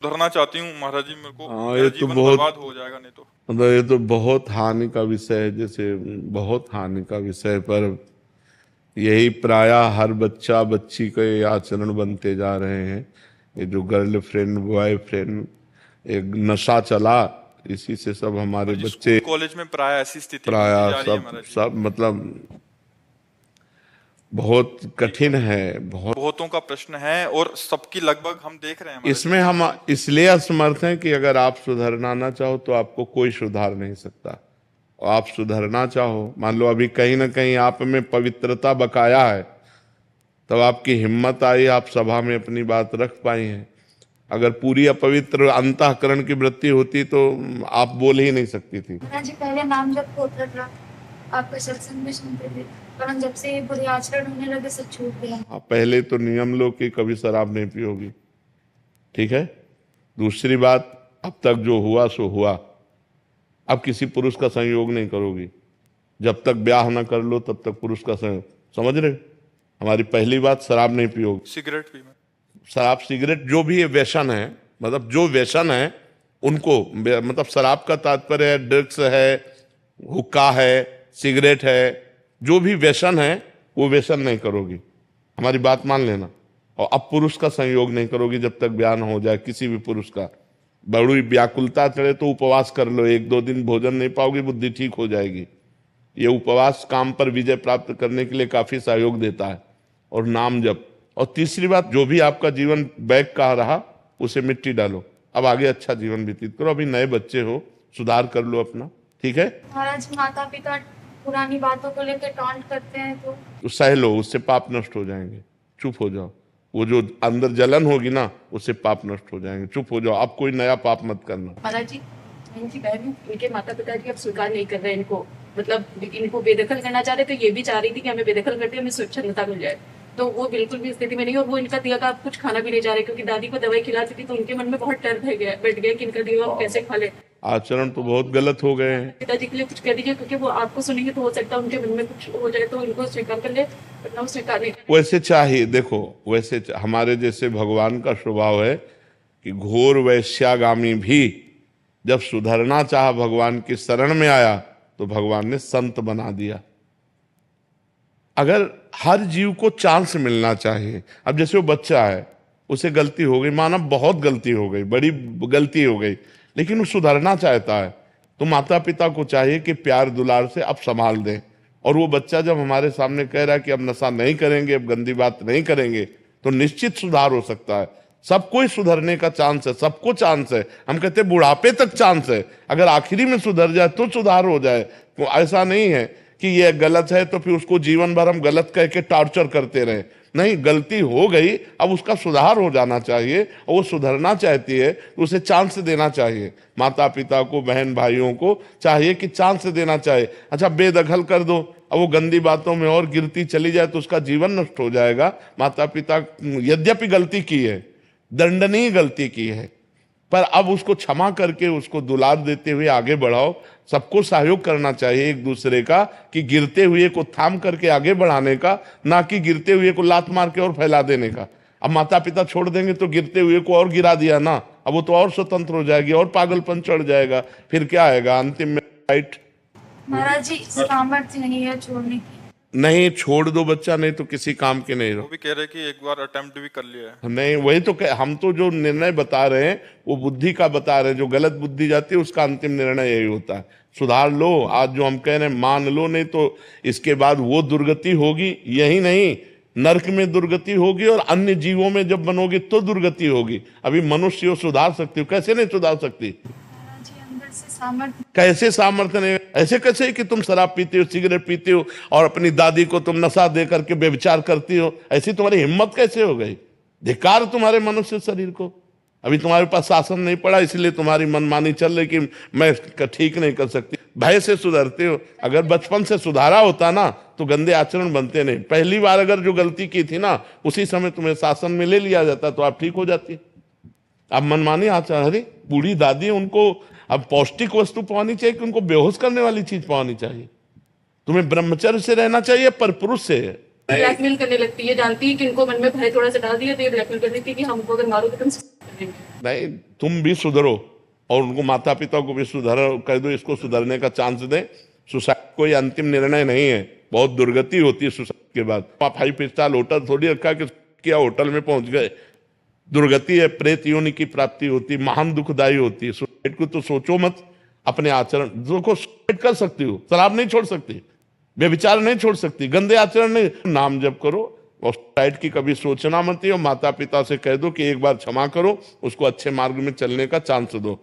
सुधरना चाहती हूँ महाराज जी, मेरे को हाँ, मेरा ये तो जीवन बहुत, बर्बाद हो जाएगा नहीं तो। मतलब ये तो बहुत हानि का विषय है, जैसे बहुत हानि का विषय। पर यही प्रायः हर बच्चा बच्ची के आचरण बनते जा रहे हैं। ये जो गर्लफ्रेंड बॉयफ्रेंड एक नशा चला, इसी से सब हमारे महाराज जी, बच्चे स्कूल कॉलेज में प्राय ऐसी स्थिति बनती प्रायः जा रही है सब महाराज जी। सब मतलब बहुत कठिन है, बहुत। बहुतों का प्रश्न है और सबकी लगभग हम देख रहे हैं महाराज जी इसमें हम कि इसलिए असमर्थ हैं कि अगर आप सुधरना ना चाहो तो आपको कोई सुधार नहीं सकता। और आप सुधरना चाहो, मान लो अभी कहीं ना कहीं आप में पवित्रता बकाया है, तब आपकी हिम्मत आई, आप सभा में अपनी बात रख पाई हैं। अगर पूरी अपवित्र अंतःकरण की वृत्ति होती तो आप बोल ही नहीं सकती थी। हाँ जी, पहले नाम जब होता था, आपके सत्संग में सुनते थे, पर जब से ये बुरे आचरण होने लगे सब छूट गया। आप पहले तो नियम लो कि कभी शराब नहीं पियोगी, ठीक है। दूसरी बात, अब तक जो हुआ सो हुआ, अब किसी पुरुष का संयोग नहीं करोगी। जब तक ब्याह ना कर लो तब तक पुरुष का संयोग, समझ रहे हो? हमारी पहली बात, शराब नहीं पियोगी। सिगरेट भी मैं शराब सिगरेट जो भी व्यसन है, मतलब जो व्यसन है उनको, मतलब शराब का तात्पर्य है ड्रग्स है, हुक्का है, सिगरेट है, जो भी व्यसन है वो व्यसन नहीं करोगी। हमारी बात मान लेना। और अब पुरुष का संयोग नहीं करोगी जब तक ब्याह न हो जाए किसी भी पुरुष का। बड़ी व्याकुलता चढ़े तो उपवास कर लो, 1-2 दिन भोजन नहीं पाओगी, बुद्धि ठीक हो जाएगी। ये उपवास काम पर विजय प्राप्त करने के लिए काफी सहयोग देता है। और नाम जप। और तीसरी बात, जो भी आपका जीवन बैक का रहा उसे मिट्टी डालो, अब आगे अच्छा जीवन व्यतीत करो। अभी नए बच्चे हो, सुधार कर लो अपना, ठीक है। महाराज, माता पिता पुरानी बातों को लेकर टॉन्ट करते हैं तो सह लो, उससे पाप नष्ट हो जाएंगे। चुप हो जाओ, वो जो अंदर जलन होगी ना उससे पाप नष्ट हो जाएंगे। चुप हो जाओ, अब कोई नया पाप मत करना। महाराज जी, इनकी बहन, इनके माता पिता जी अब स्वीकार नहीं कर रहे इनको, मतलब इनको बेदखल करना चाह रहे, तो ये भी चाह रही थी कि हमें बेदखल करते हमें स्वच्छंदता मिल जाए, तो वो बिल्कुल भी स्थिति में नहीं। और वो इनका दिया का कुछ खाना भी नहीं जा रहे, क्योंकि दादी को दवाई खिलाती थी तो उनके मन में बहुत डर बैठ गया कि इनका दिया कैसे खा ले। आचरण तो बहुत गलत हो गए हैं। पिताजी के लिए कुछ कह दीजिए, क्योंकि वो आपको सुनेंगे तो हो सकता है उनके मन में कुछ हो जाए, तो इनको स्वीकार कर ले, वरना वो स्वीकार नहीं कर। वैसे चाहिए, देखो वैसे हमारे जैसे भगवान का स्वभाव है कि घोर वैश्यागामी भी जब सुधरना चाहा, भगवान की शरण में आया तो भगवान ने संत बना दिया। अगर हर जीव को चांस मिलना चाहिए। अब जैसे वो बच्चा है, उसे गलती हो गई, माना बहुत गलती हो गई, बड़ी गलती हो गई, लेकिन वो सुधरना चाहता है, तो माता पिता को चाहिए कि प्यार दुलार से अब संभाल दें। और वो बच्चा जब हमारे सामने कह रहा है कि अब नशा नहीं करेंगे, अब गंदी बात नहीं करेंगे, तो निश्चित सुधार हो सकता है। सबको ही सुधरने का चांस है, सबको चांस है। हम कहते हैं बुढ़ापे तक चांस है, अगर आखिरी में सुधर जाए तो सुधार हो जाए। तो ऐसा नहीं है कि ये गलत है तो फिर उसको जीवन भर हम गलत कह के टॉर्चर करते रहे। नहीं, गलती हो गई, अब उसका सुधार हो जाना चाहिए, और वो सुधरना चाहती है तो उसे चांस देना चाहिए। माता पिता को, बहन भाइयों को चाहिए कि चांस देना चाहिए। अच्छा, बेदखल कर दो, अब वो गंदी बातों में और गिरती चली जाए तो उसका जीवन नष्ट हो जाएगा। माता पिता यद्यपि गलती की है, दंडनीय गलती की है, पर अब उसको क्षमा करके उसको दुलार देते हुए आगे बढ़ाओ। सबको सहयोग करना चाहिए एक दूसरे का, कि गिरते हुए को थाम करके आगे बढ़ाने का, ना कि गिरते हुए को लात मार के और फैला देने का। अब माता पिता छोड़ देंगे तो गिरते हुए को और गिरा दिया ना, अब वो तो और स्वतंत्र हो जाएगी और पागलपन चढ़ जाएगा, फिर क्या आएगा अंतिम में, राइट। महाराज जी, सामर्थ्य नहीं है छोड़ने की। नहीं, छोड़ दो बच्चा, नहीं तो किसी काम के नहीं रहो। वो भी कह रहे कि एक बार अटेम्प्ट भी कर लिया है। नहीं, वही तो हम तो जो निर्णय बता रहे हैं वो बुद्धि का बता रहे हैं। जो गलत बुद्धि जाती है उसका अंतिम निर्णय यही होता है। सुधार लो, आज जो हम कह रहे हैं मान लो, नहीं तो इसके बाद वो दुर्गति होगी। यही नहीं, नरक में दुर्गति होगी और अन्य जीवों में जब बनोगी तो दुर्गति होगी। अभी मनुष्य हो सुधार सकती हो, कैसे नहीं सुधार सकती? महाराज जी, अंदर से सामर्थ्य। कैसे सामर्थ्य नहीं? ऐसे कैसे कि तुम शराब पीते हो, सिगरेट पीते हो, और अपनी दादी को तुम नशा दे करके व्यभिचार करती हो? ऐसी तुम्हारी हिम्मत कैसे हो गई? धिक्कार तुम्हारे मनुष्य शरीर को। अभी तुम्हारे पास शासन नहीं पड़ा, इसलिए तुम्हारी मनमानी चल रही कि मैं ठीक नहीं कर सकती। भय से सुधरते हो। अगर बचपन से सुधारा होता ना तो गंदे आचरण बनते नहीं। पहली बार अगर जो गलती की थी ना, उसी समय तुम्हें शासन में ले लिया जाता तो आप ठीक हो जाती। अब मनमानी आचरण, अरे बूढ़ी दादी, उनको अब पौष्टिक वस्तु पानी चाहिए कि उनको बेहोश करने वाली चीज पानी चाहिए? तुम्हें ब्रह्मचर्य से रहना चाहिए, पर पुरुष से। ब्लैकमेल करने लगती है, जानती है कि इनको मन में भय थोड़ा सा डाल दिया तो ये ब्लैकमेल कर देती है कि हमको अगर मारोगे तो हम नहीं, तुम भी सुधरो और उनको माता पिता को भी सुधर कर दो, इसको सुधरने का चांस दें। सुसाइड कोई अंतिम निर्णय नहीं है, बहुत दुर्गति होती है सुसाइड के बाद। आप 5 स्टार होटल थोड़ी रखा कि क्या होटल में पहुंच गए, दुर्गति है, प्रेत योनि की प्राप्ति होती, महान दुखदायी होती है। सुसाइड को तो सोचो मत, अपने आचरण देखो। सुसाइड कर सकती हो, शराब नहीं छोड़ सकती, व्यभिचार नहीं छोड़ सकती, गंदे आचरण नहीं, नाम जप करो और सुसाइड की कभी सोचना मत ही। और माता पिता से कह दो कि एक बार क्षमा करो, उसको अच्छे मार्ग में चलने का चांस दो।